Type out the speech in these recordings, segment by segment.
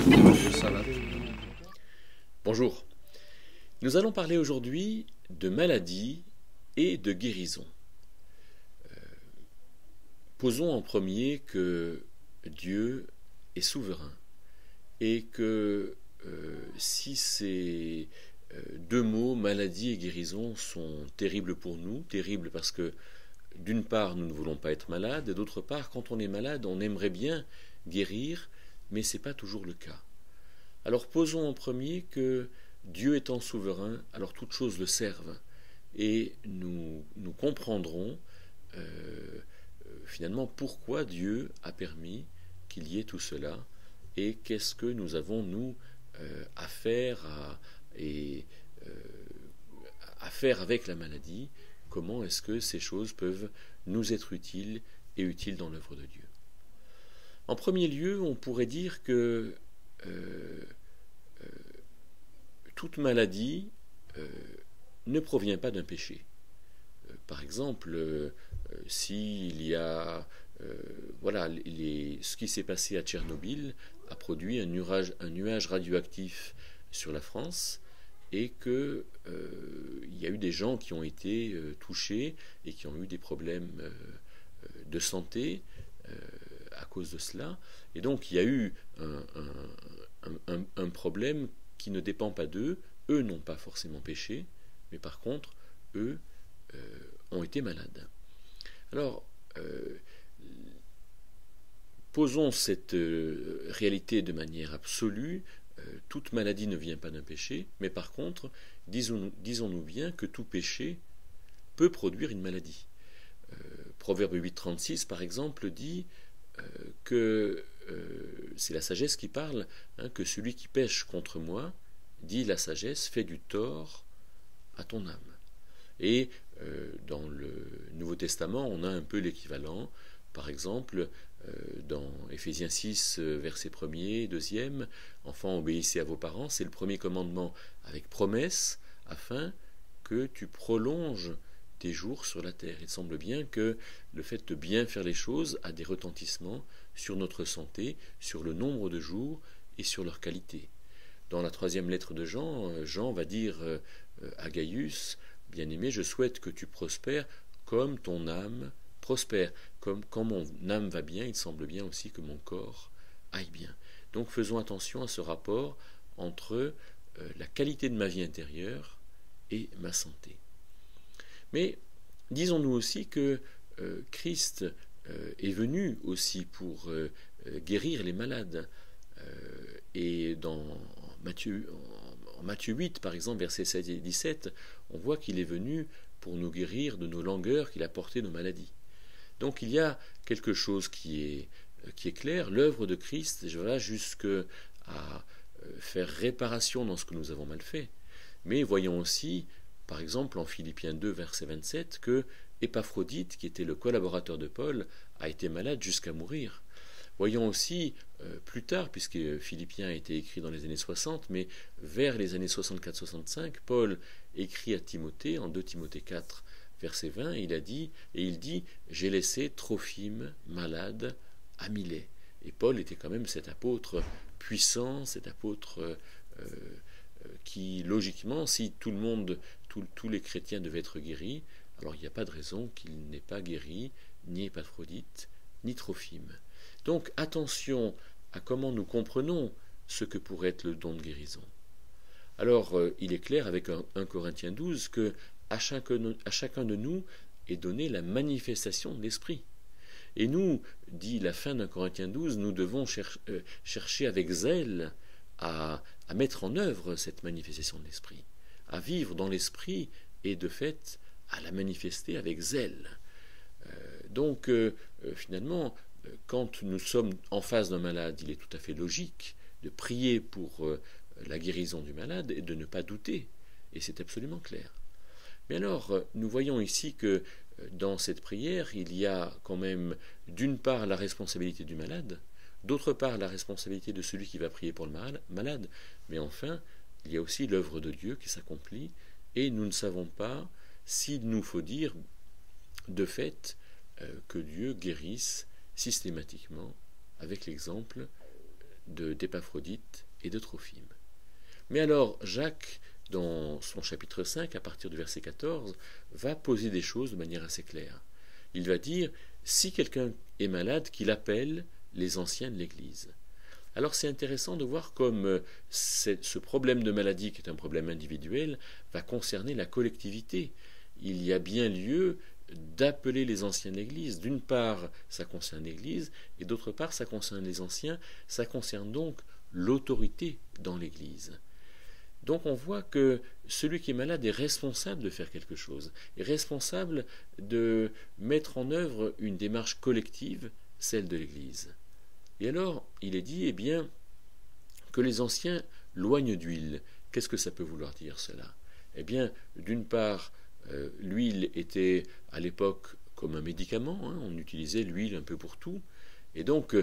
Ça va. Bonjour. Nous allons parler aujourd'hui de maladie et de guérison. Posons en premier que Dieu est souverain et que si ces deux mots, maladie et guérison, sont terribles pour nous, terribles parce que d'une part nous ne voulons pas être malades et d'autre part quand on est malade on aimerait bien guérir mais ce n'est pas toujours le cas. Alors posons en premier que Dieu étant souverain, alors toutes choses le servent et nous comprendrons finalement pourquoi Dieu a permis qu'il y ait tout cela et qu'est-ce que nous avons nous à faire à faire avec la maladie, comment est-ce que ces choses peuvent nous être utiles et utiles dans l'œuvre de Dieu. En premier lieu, on pourrait dire que toute maladie ne provient pas d'un péché. Par exemple, s'il y a ce qui s'est passé à Tchernobyl a produit un nuage radioactif sur la France et que il y a eu des gens qui ont été touchés et qui ont eu des problèmes de santé à cause de cela. Et donc il y a eu un problème qui ne dépend pas d'eux. Eux n'ont pas forcément péché, mais par contre, eux ont été malades. Alors, posons cette réalité de manière absolue. Toute maladie ne vient pas d'un péché, mais par contre, disons-nous bien que tout péché peut produire une maladie. Proverbe 8,36, par exemple, dit que c'est la sagesse qui parle, que celui qui pêche contre moi, dit la sagesse, fait du tort à ton âme. Et dans le Nouveau Testament, on a un peu l'équivalent. Par exemple, dans Éphésiens 6, versets 1er, 2e, enfants, obéissez à vos parents, c'est le premier commandement avec promesse, afin que tu prolonges tes jours sur la terre. Il semble bien que le fait de bien faire les choses a des retentissements sur notre santé, sur le nombre de jours et sur leur qualité. Dans la 3e lettre de Jean, Jean va dire à Gaius, bien-aimé, je souhaite que tu prospères comme ton âme prospère. Comme quand mon âme va bien, il semble bien aussi que mon corps aille bien. Donc faisons attention à ce rapport entre la qualité de ma vie intérieure et ma santé. Mais disons-nous aussi que Christ est venu aussi pour guérir les malades. Et dans en Matthieu 8, par exemple, versets 16 et 17, on voit qu'il est venu pour nous guérir de nos langueurs, qu'il a porté nos maladies. Donc il y a quelque chose qui est clair, l'œuvre de Christ va jusqu'à faire réparation dans ce que nous avons mal fait. Mais voyons aussi, par exemple en Philippiens 2, verset 27, que Épaphrodite, qui était le collaborateur de Paul, a été malade jusqu'à mourir. Voyons aussi plus tard, puisque Philippiens a été écrit dans les années 60, mais vers les années 64-65, Paul écrit à Timothée, en 2 Timothée 4, verset 20, il dit « J'ai laissé Trophime malade à Milet ». Et Paul était quand même cet apôtre puissant, cet apôtre qui, logiquement, si tout le monde, tous les chrétiens devaient être guéris, alors il n'y a pas de raison qu'il n'ait pas guéri ni Épaphrodite, ni Trophime. Donc attention à comment nous comprenons ce que pourrait être le don de guérison. Alors il est clair avec 1 Corinthiens 12 que à chacun de nous est donnée la manifestation de l'Esprit. Et nous, dit la fin d'un Corinthiens 12, nous devons chercher avec zèle à mettre en œuvre cette manifestation de l'Esprit, à vivre dans l'Esprit et de fait à la manifester avec zèle. Donc finalement, quand nous sommes en face d'un malade, il est tout à fait logique de prier pour la guérison du malade et de ne pas douter. Et c'est absolument clair. Mais alors, nous voyons ici que dans cette prière, il y a quand même d'une part la responsabilité du malade, d'autre part la responsabilité de celui qui va prier pour le malade, mais enfin, il y a aussi l'œuvre de Dieu qui s'accomplit, et nous ne savons pas s'il nous faut dire de fait que Dieu guérisse systématiquement avec l'exemple d'Épaphrodite et de Trophime. Mais alors, Jacques, dans son chapitre 5, à partir du verset 14, va poser des choses de manière assez claire. Il va dire, si quelqu'un est malade, qu'il appelle les anciens de l'Église. Alors c'est intéressant de voir comme ce problème de maladie, qui est un problème individuel, va concerner la collectivité. Il y a bien lieu d'appeler les anciens de l'Église. D'une part, ça concerne l'Église, et d'autre part, ça concerne les anciens, ça concerne donc l'autorité dans l'Église. Donc on voit que celui qui est malade est responsable de faire quelque chose, est responsable de mettre en œuvre une démarche collective, celle de l'Église. Et alors, il est dit, que les anciens loignent d'huile. Qu'est-ce que ça peut vouloir dire cela? D'une part, l'huile était à l'époque comme un médicament, on utilisait l'huile un peu pour tout. Et donc,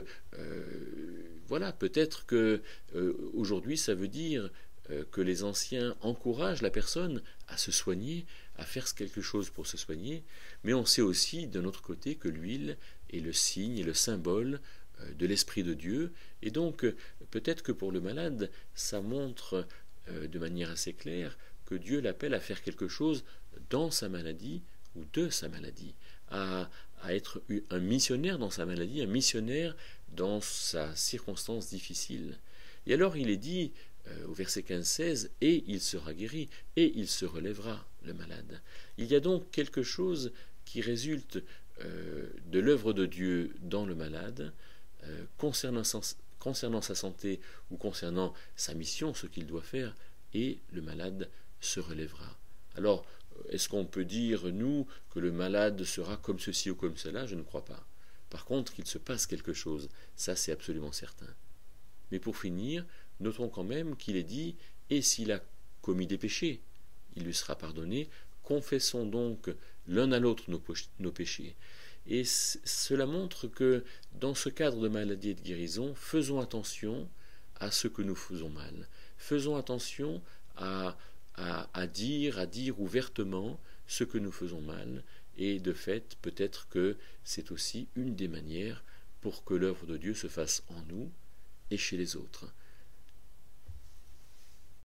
voilà, peut-être que aujourd'hui, ça veut dire que les anciens encouragent la personne à se soigner, à faire quelque chose pour se soigner, mais on sait aussi d'un autre côté que l'huile est le signe et le symbole de l'Esprit de Dieu, et donc peut-être que pour le malade, ça montre de manière assez claire que Dieu l'appelle à faire quelque chose dans sa maladie ou de sa maladie, à être un missionnaire dans sa maladie, un missionnaire dans sa circonstance difficile. Et alors il est dit au verset 15-16, « Et il sera guéri, et il se relèvera, le malade. » Il y a donc quelque chose qui résulte de l'œuvre de Dieu dans le malade, concernant sa santé ou concernant sa mission, ce qu'il doit faire, et le malade se relèvera. Alors, est-ce qu'on peut dire, nous, que le malade sera comme ceci ou comme cela? Je ne crois pas. Par contre, qu'il se passe quelque chose, ça c'est absolument certain. Mais pour finir, notons quand même qu'il est dit « Et s'il a commis des péchés, il lui sera pardonné. Confessons donc l'un à l'autre nos péchés. » Et cela montre que dans ce cadre de maladie et de guérison, faisons attention à ce que nous faisons mal. Faisons attention à dire ouvertement ce que nous faisons mal. Et de fait, peut-être que c'est aussi une des manières pour que l'œuvre de Dieu se fasse en nous et chez les autres.